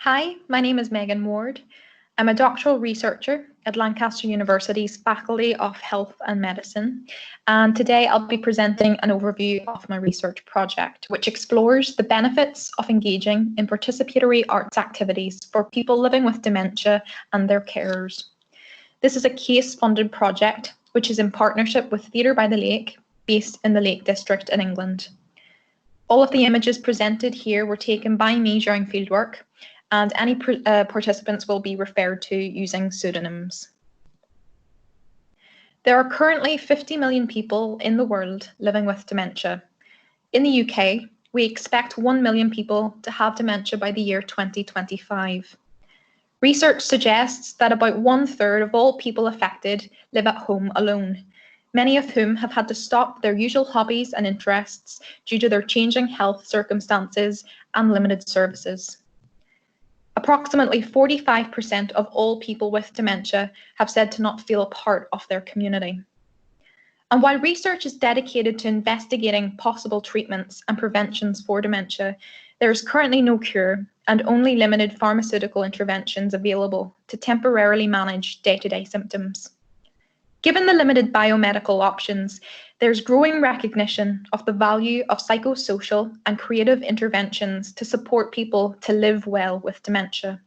Hi, my name is Megan Ward. I'm a doctoral researcher at Lancaster University's Faculty of Health and Medicine, and today I'll be presenting an overview of my research project, which explores the benefits of engaging in participatory arts activities for people living with dementia and their carers. This is a case-funded project, which is in partnership with Theatre by the Lake, based in the Lake District in England. All of the images presented here were taken by me during fieldwork, and any participants will be referred to using pseudonyms. There are currently 50 million people in the world living with dementia. In the UK, we expect 1 million people to have dementia by the year 2025. Research suggests that about 1/3 of all people affected live at home alone, many of whom have had to stop their usual hobbies and interests due to their changing health circumstances and limited services. Approximately 45% of all people with dementia have said to not feel a part of their community. And while research is dedicated to investigating possible treatments and preventions for dementia, there is currently no cure and only limited pharmaceutical interventions available to temporarily manage day-to-day symptoms. Given the limited biomedical options, there's growing recognition of the value of psychosocial and creative interventions to support people to live well with dementia.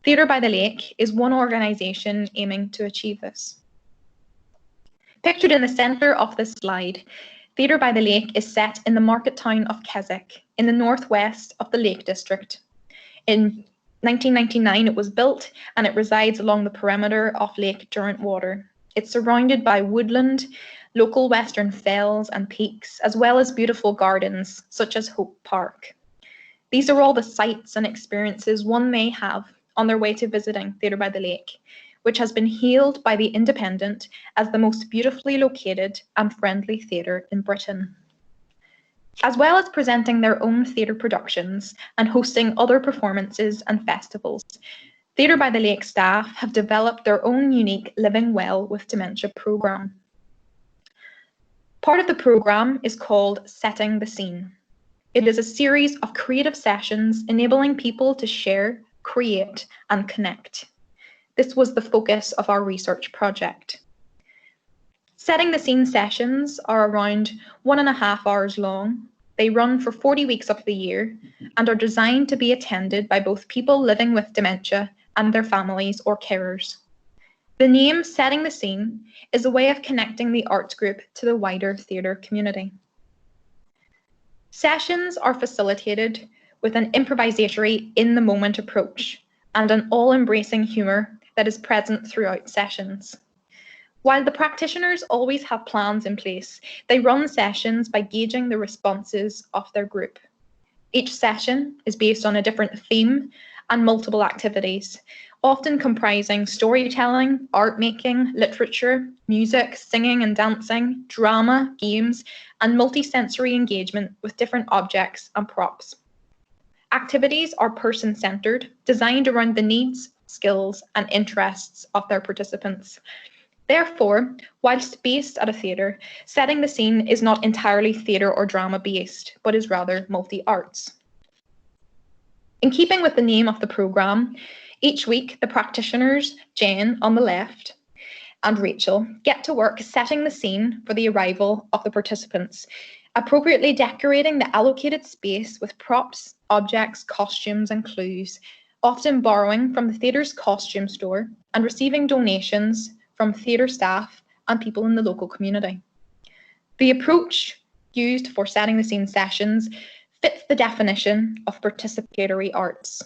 Theatre by the Lake is one organisation aiming to achieve this. Pictured in the centre of this slide, Theatre by the Lake is set in the market town of Keswick in the northwest of the Lake District. In 1999 it was built and it resides along the perimeter of Lake Derwentwater. It's surrounded by woodland, local western fells and peaks, as well as beautiful gardens, such as Hope Park. These are all the sights and experiences one may have on their way to visiting Theatre by the Lake, which has been hailed by The Independent as the most beautifully located and friendly theatre in Britain. As well as presenting their own theatre productions and hosting other performances and festivals, Theatre by the Lake staff have developed their own unique Living Well with Dementia programme. Part of the programme is called Setting the Scene. It is a series of creative sessions enabling people to share, create, and connect. This was the focus of our research project. Setting the Scene sessions are around 1.5 hours long. They run for 40 weeks of the year and are designed to be attended by both people living with dementia and their families or carers. The name Setting the Scene is a way of connecting the arts group to the wider theatre community. Sessions are facilitated with an improvisatory, in-the-moment approach and an all-embracing humour that is present throughout sessions. While the practitioners always have plans in place, they run sessions by gauging the responses of their group. Each session is based on a different theme and multiple activities, often comprising storytelling, art making, literature, music, singing and dancing, drama, games, and multisensory engagement with different objects and props. Activities are person-centered, designed around the needs, skills, and interests of their participants. Therefore, whilst based at a theatre, Setting the Scene is not entirely theatre or drama based, but is rather multi-arts. In keeping with the name of the programme, each week the practitioners, Jane on the left and Rachel, get to work setting the scene for the arrival of the participants, appropriately decorating the allocated space with props, objects, costumes and clues, often borrowing from the theatre's costume store and receiving donations from theatre staff and people in the local community. The approach used for setting the scene sessions fits the definition of participatory arts.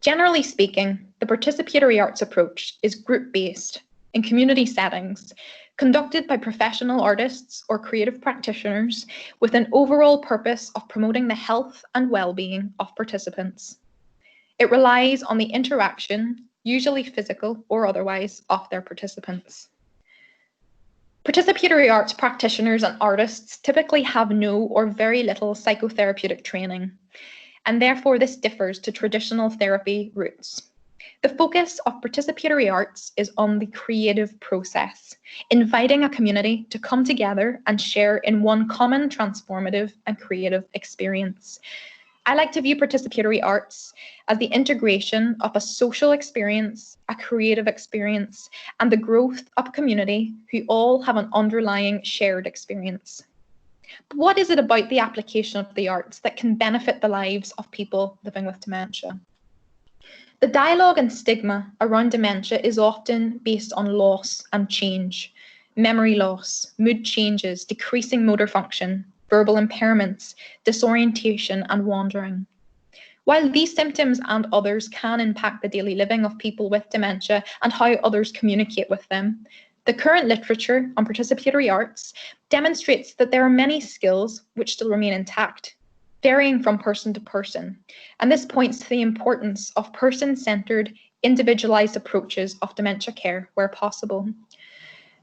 Generally speaking, the participatory arts approach is group-based in community settings, conducted by professional artists or creative practitioners with an overall purpose of promoting the health and well-being of participants. It relies on the interaction, usually physical or otherwise, of their participants. Participatory arts practitioners and artists typically have no or very little psychotherapeutic training, and therefore this differs to traditional therapy routes. The focus of participatory arts is on the creative process, inviting a community to come together and share in one common transformative and creative experience. I like to view participatory arts as the integration of a social experience, a creative experience, and the growth of a community who all have an underlying shared experience. But what is it about the application of the arts that can benefit the lives of people living with dementia? The dialogue and stigma around dementia is often based on loss and change, memory loss, mood changes, decreasing motor function, verbal impairments, disorientation, and wandering. While these symptoms and others can impact the daily living of people with dementia and how others communicate with them, the current literature on participatory arts demonstrates that there are many skills which still remain intact, varying from person to person. And this points to the importance of person-centered, individualized approaches of dementia care where possible.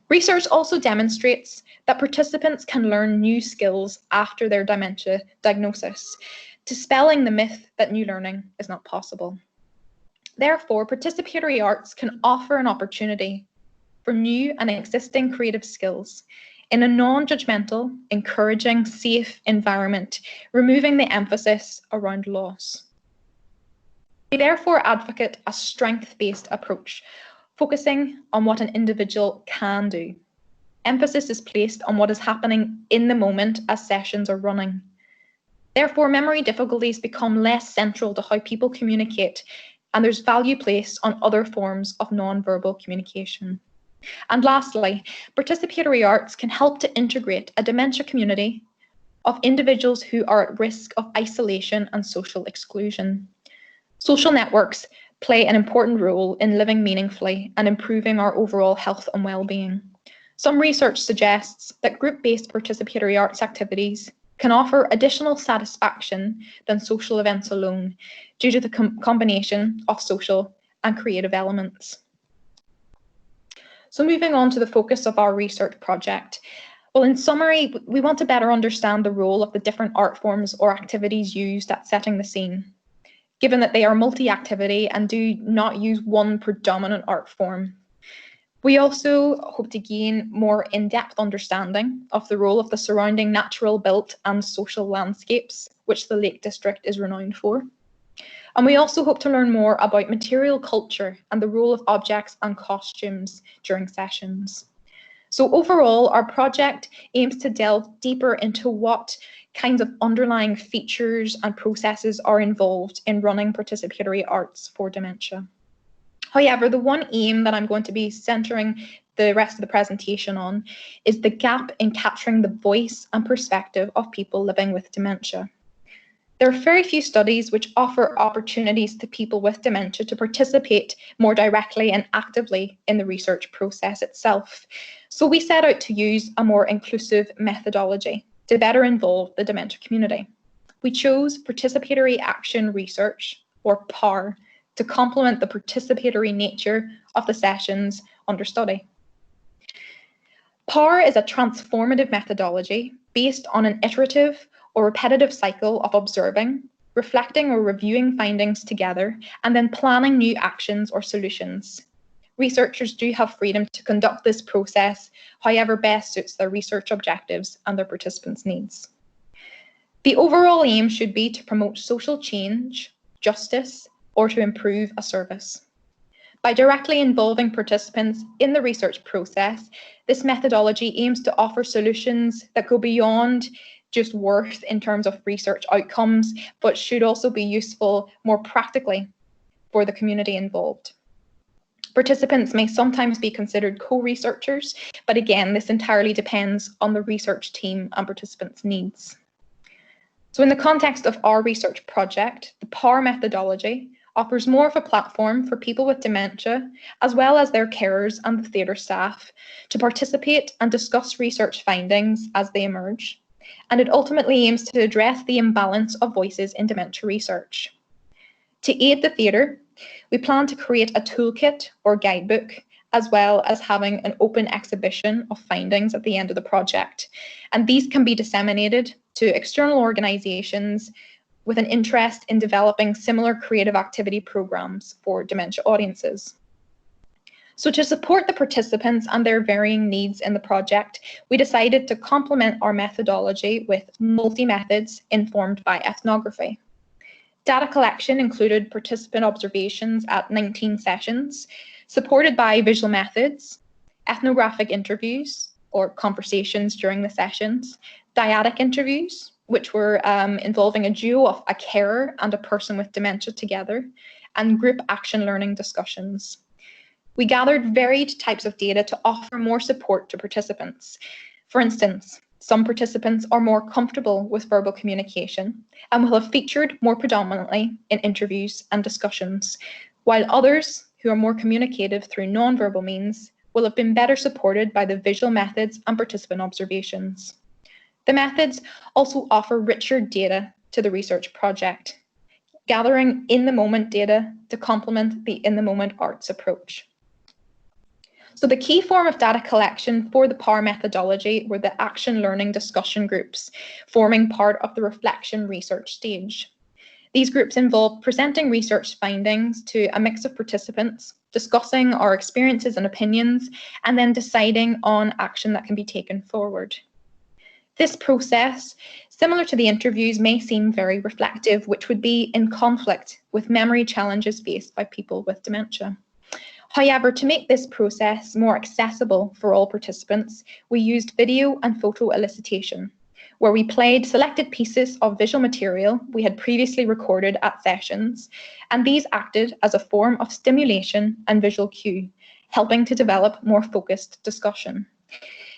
Research also demonstrates that participants can learn new skills after their dementia diagnosis, dispelling the myth that new learning is not possible. Therefore, participatory arts can offer an opportunity for new and existing creative skills in a non-judgmental, encouraging, safe environment, removing the emphasis around loss. We therefore advocate a strength-based approach, focusing on what an individual can do. Emphasis is placed on what is happening in the moment as sessions are running. Therefore, memory difficulties become less central to how people communicate, and there's value placed on other forms of non-verbal communication. And lastly, participatory arts can help to integrate a dementia community of individuals who are at risk of isolation and social exclusion. Social networks play an important role in living meaningfully and improving our overall health and well-being. Some research suggests that group-based participatory arts activities can offer additional satisfaction than social events alone due to the combination of social and creative elements. So moving on to the focus of our research project. Well, in summary, we want to better understand the role of the different art forms or activities used at setting the scene, given that they are multi-activity and do not use one predominant art form. We also hope to gain more in-depth understanding of the role of the surrounding natural built and social landscapes, which the Lake District is renowned for. And we also hope to learn more about material culture and the role of objects and costumes during sessions. So overall, our project aims to delve deeper into what kinds of underlying features and processes are involved in running participatory arts for dementia. However, the one aim that I'm going to be centering the rest of the presentation on is the gap in capturing the voice and perspective of people living with dementia. There are very few studies which offer opportunities to people with dementia to participate more directly and actively in the research process itself. So we set out to use a more inclusive methodology to better involve the dementia community. We chose participatory action research, or PAR, to complement the participatory nature of the sessions under study. PAR is a transformative methodology based on an iterative or repetitive cycle of observing, reflecting or reviewing findings together, and then planning new actions or solutions. Researchers do have freedom to conduct this process however best suits their research objectives and their participants' needs. The overall aim should be to promote social change, justice, or to improve a service. By directly involving participants in the research process, this methodology aims to offer solutions that go beyond just worth in terms of research outcomes, but should also be useful more practically for the community involved. Participants may sometimes be considered co-researchers, but again, this entirely depends on the research team and participants' needs. So in the context of our research project, the PAR methodology offers more of a platform for people with dementia, as well as their carers and the theatre staff, to participate and discuss research findings as they emerge. And it ultimately aims to address the imbalance of voices in dementia research. To aid the theatre, we plan to create a toolkit or guidebook, as well as having an open exhibition of findings at the end of the project. And these can be disseminated to external organisations with an interest in developing similar creative activity programmes for dementia audiences. So to support the participants and their varying needs in the project, we decided to complement our methodology with multi-methods informed by ethnography. Data collection included participant observations at 19 sessions, supported by visual methods, ethnographic interviews or conversations during the sessions, dyadic interviews, which were involving a duo of a carer and a person with dementia together, and group action learning discussions. We gathered varied types of data to offer more support to participants. For instance, some participants are more comfortable with verbal communication and will have featured more predominantly in interviews and discussions, while others who are more communicative through non-verbal means will have been better supported by the visual methods and participant observations. The methods also offer richer data to the research project, gathering in-the-moment data to complement the in-the-moment arts approach. So the key form of data collection for the POWER methodology were the action learning discussion groups, forming part of the reflection research stage. These groups involved presenting research findings to a mix of participants, discussing our experiences and opinions, and then deciding on action that can be taken forward. This process, similar to the interviews, may seem very reflective, which would be in conflict with memory challenges faced by people with dementia. However, to make this process more accessible for all participants, we used video and photo elicitation, where we played selected pieces of visual material we had previously recorded at sessions, and these acted as a form of stimulation and visual cue, helping to develop more focused discussion.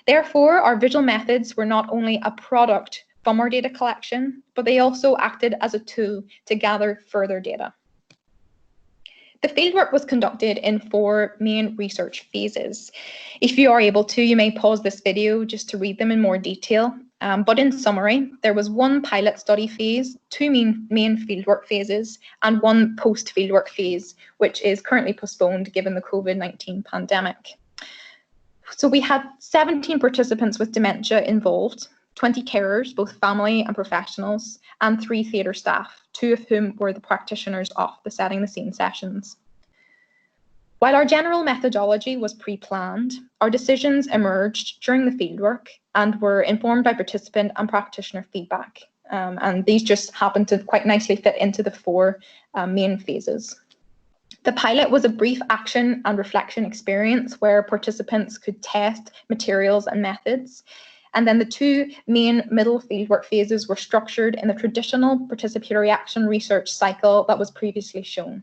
Therefore, our visual methods were not only a product from our data collection, but they also acted as a tool to gather further data. The fieldwork was conducted in 4 main research phases. If you are able to, you may pause this video just to read them in more detail. But in summary, there was 1 pilot study phase, 2 main fieldwork phases, and 1 post-fieldwork phase, which is currently postponed given the COVID-19 pandemic. So we had 17 participants with dementia involved, 20 carers, both family and professionals, and 3 theatre staff, 2 of whom were the practitioners of the setting the scene sessions. While our general methodology was pre-planned, our decisions emerged during the fieldwork and were informed by participant and practitioner feedback. And these just happened to quite nicely fit into the 4 main phases. The pilot was a brief action and reflection experience where participants could test materials and methods. And then the 2 main middle fieldwork phases were structured in the traditional participatory action research cycle that was previously shown.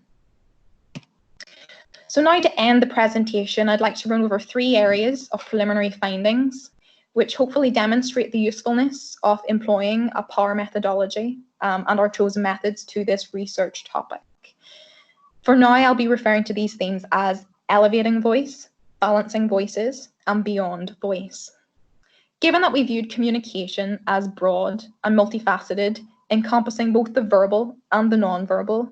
So now to end the presentation, I'd like to run over 3 areas of preliminary findings, which hopefully demonstrate the usefulness of employing a POWER methodology and our chosen methods to this research topic. For now, I'll be referring to these themes as elevating voice, balancing voices, and beyond voice. Given that we viewed communication as broad and multifaceted, encompassing both the verbal and the non-verbal,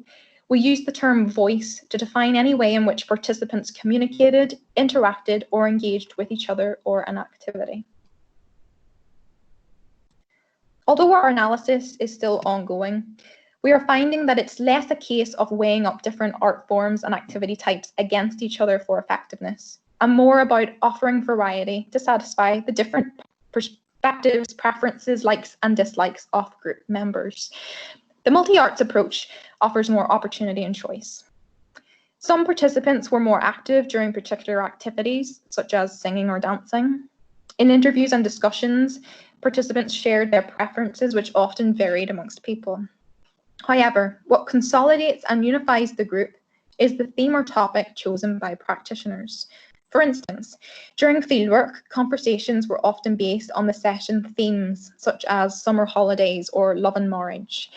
we used the term voice to define any way in which participants communicated, interacted, or engaged with each other or an activity. Although our analysis is still ongoing, we are finding that it's less a case of weighing up different art forms and activity types against each other for effectiveness, and more about offering variety to satisfy the different perspectives, preferences, likes and dislikes of group members. The multi-arts approach offers more opportunity and choice. Some participants were more active during particular activities, such as singing or dancing. In interviews and discussions, participants shared their preferences, which often varied amongst people. However, what consolidates and unifies the group is the theme or topic chosen by practitioners. For instance, during fieldwork, conversations were often based on the session themes, such as summer holidays or love and marriage.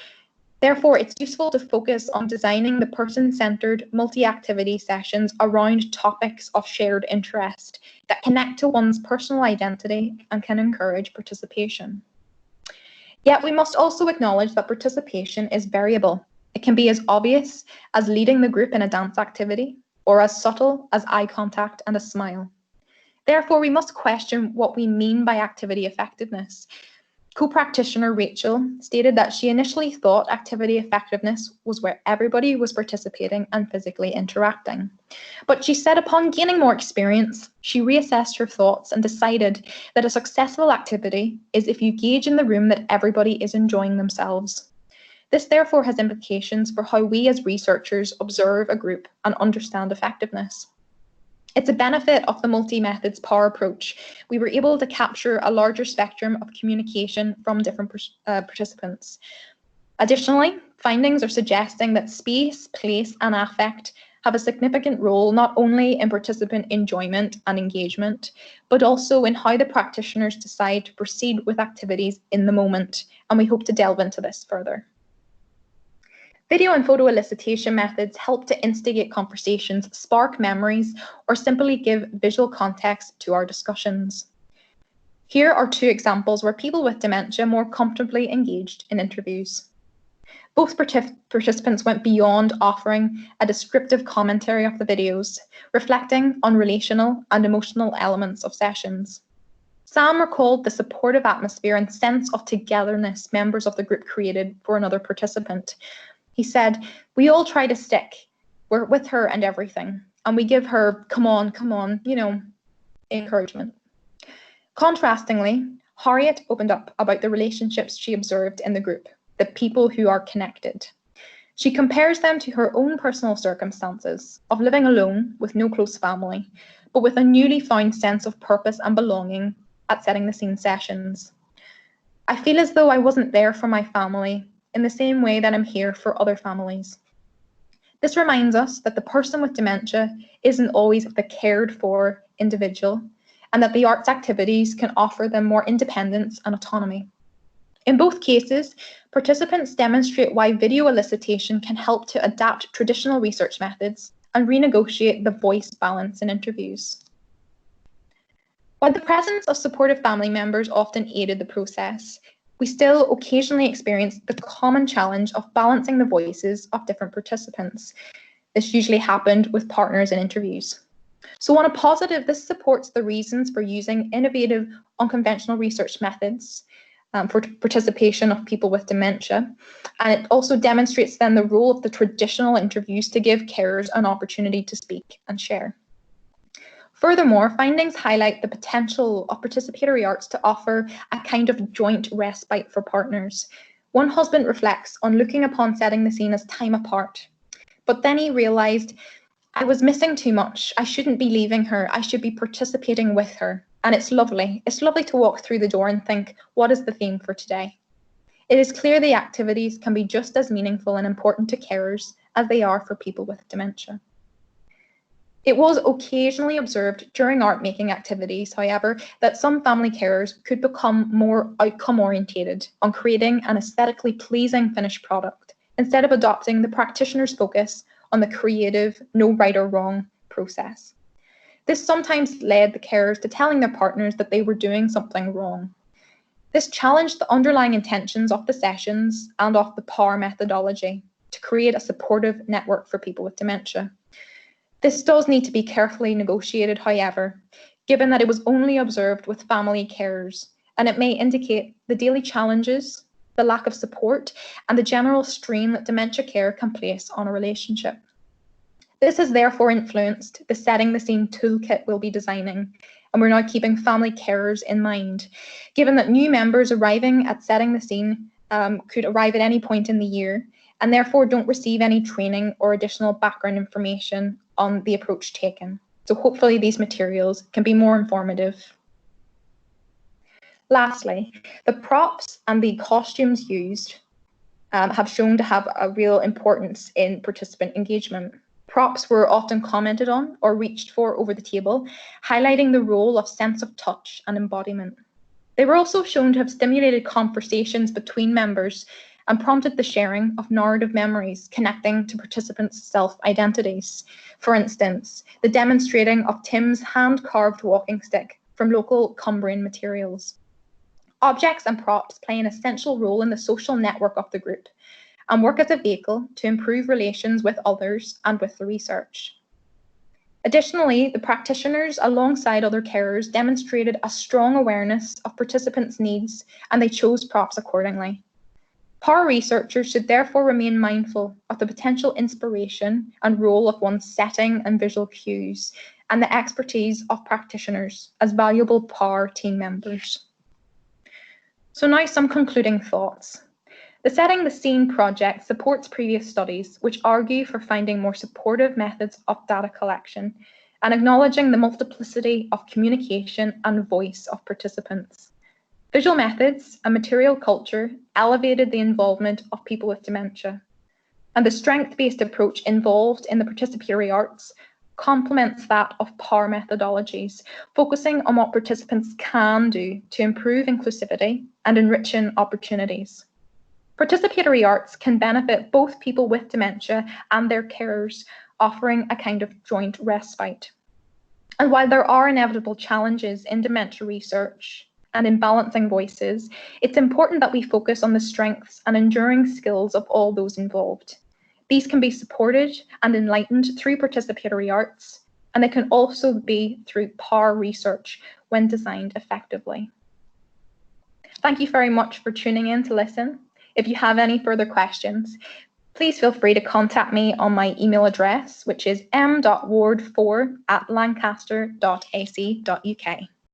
Therefore, it's useful to focus on designing the person-centered multi-activity sessions around topics of shared interest that connect to one's personal identity and can encourage participation. Yet we must also acknowledge that participation is variable. It can be as obvious as leading the group in a dance activity, or as subtle as eye contact and a smile. Therefore, we must question what we mean by activity effectiveness. Co-practitioner Rachel stated that she initially thought activity effectiveness was where everybody was participating and physically interacting. But she said upon gaining more experience, she reassessed her thoughts and decided that a successful activity is if you gauge in the room that everybody is enjoying themselves. This therefore has implications for how we as researchers observe a group and understand effectiveness. It's a benefit of the multi-methods POWER approach. We were able to capture a larger spectrum of communication from different participants. Additionally, findings are suggesting that space, place, and affect have a significant role not only in participant enjoyment and engagement, but also in how the practitioners decide to proceed with activities in the moment, and we hope to delve into this further. Video and photo elicitation methods help to instigate conversations, spark memories, or simply give visual context to our discussions. Here are two examples where people with dementia more comfortably engaged in interviews. Both participants went beyond offering a descriptive commentary of the videos, reflecting on relational and emotional elements of sessions. Sam recalled the supportive atmosphere and sense of togetherness members of the group created for another participant. He said, "We all try to stick. We're with her and everything. And we give her, come on, encouragement." Contrastingly, Harriet opened up about the relationships she observed in the group, the people who are connected. She compares them to her own personal circumstances of living alone with no close family, but with a newly found sense of purpose and belonging at setting the scene sessions. "I feel as though I wasn't there for my family in the same way that I'm here for other families." This reminds us that the person with dementia isn't always the cared for individual, and that the arts activities can offer them more independence and autonomy. In both cases, participants demonstrate why video elicitation can help to adapt traditional research methods and renegotiate the voice balance in interviews. While the presence of supportive family members often aided the process, we still occasionally experience the common challenge of balancing the voices of different participants. This usually happened with partners in interviews. So on a positive, this supports the reasons for using innovative, unconventional research methods for participation of people with dementia. And it also demonstrates then the role of the traditional interviews to give carers an opportunity to speak and share. Furthermore, findings highlight the potential of participatory arts to offer a kind of joint respite for partners. One husband reflects on looking upon setting the scene as time apart, but then he realised, "I was missing too much. I shouldn't be leaving her. I should be participating with her." And it's lovely. It's lovely to walk through the door and think, what is the theme for today? It is clear the activities can be just as meaningful and important to carers as they are for people with dementia. It was occasionally observed during art-making activities, however, that some family carers could become more outcome-orientated on creating an aesthetically pleasing finished product, instead of adopting the practitioner's focus on the creative, no right or wrong process. This sometimes led the carers to telling their partners that they were doing something wrong. This challenged the underlying intentions of the sessions and of the POWER methodology to create a supportive network for people with dementia. This does need to be carefully negotiated, however, given that it was only observed with family carers, and it may indicate the daily challenges, the lack of support, and the general strain that dementia care can place on a relationship. This has therefore influenced the setting the scene toolkit we'll be designing, and we're now keeping family carers in mind, given that new members arriving at setting the scene could arrive at any point in the year, and therefore don't receive any training or additional background information on the approach taken. So hopefully these materials can be more informative. Lastly, the props and the costumes used have shown to have a real importance in participant engagement. Props were often commented on or reached for over the table, highlighting the role of sense of touch and embodiment. They were also shown to have stimulated conversations between members and prompted the sharing of narrative memories connecting to participants' self-identities. For instance, the demonstrating of Tim's hand-carved walking stick from local Cumbrian materials. Objects and props play an essential role in the social network of the group and work as a vehicle to improve relations with others and with the research. Additionally, the practitioners, alongside other carers, demonstrated a strong awareness of participants' needs, and they chose props accordingly. POWER researchers should therefore remain mindful of the potential inspiration and role of one's setting and visual cues, and the expertise of practitioners as valuable POWER team members. So now some concluding thoughts. The Setting the Scene project supports previous studies which argue for finding more supportive methods of data collection and acknowledging the multiplicity of communication and voice of participants. Visual methods and material culture elevated the involvement of people with dementia, and the strength-based approach involved in the participatory arts complements that of PAR methodologies, focusing on what participants can do to improve inclusivity and enriching opportunities. Participatory arts can benefit both people with dementia and their carers, offering a kind of joint respite. And while there are inevitable challenges in dementia research and in balancing voices, it's important that we focus on the strengths and enduring skills of all those involved. These can be supported and enlightened through participatory arts, and they can also be through PAR research when designed effectively. Thank you very much for tuning in to listen. If you have any further questions, please feel free to contact me on my email address, which is m.ward4@lancaster.ac.uk.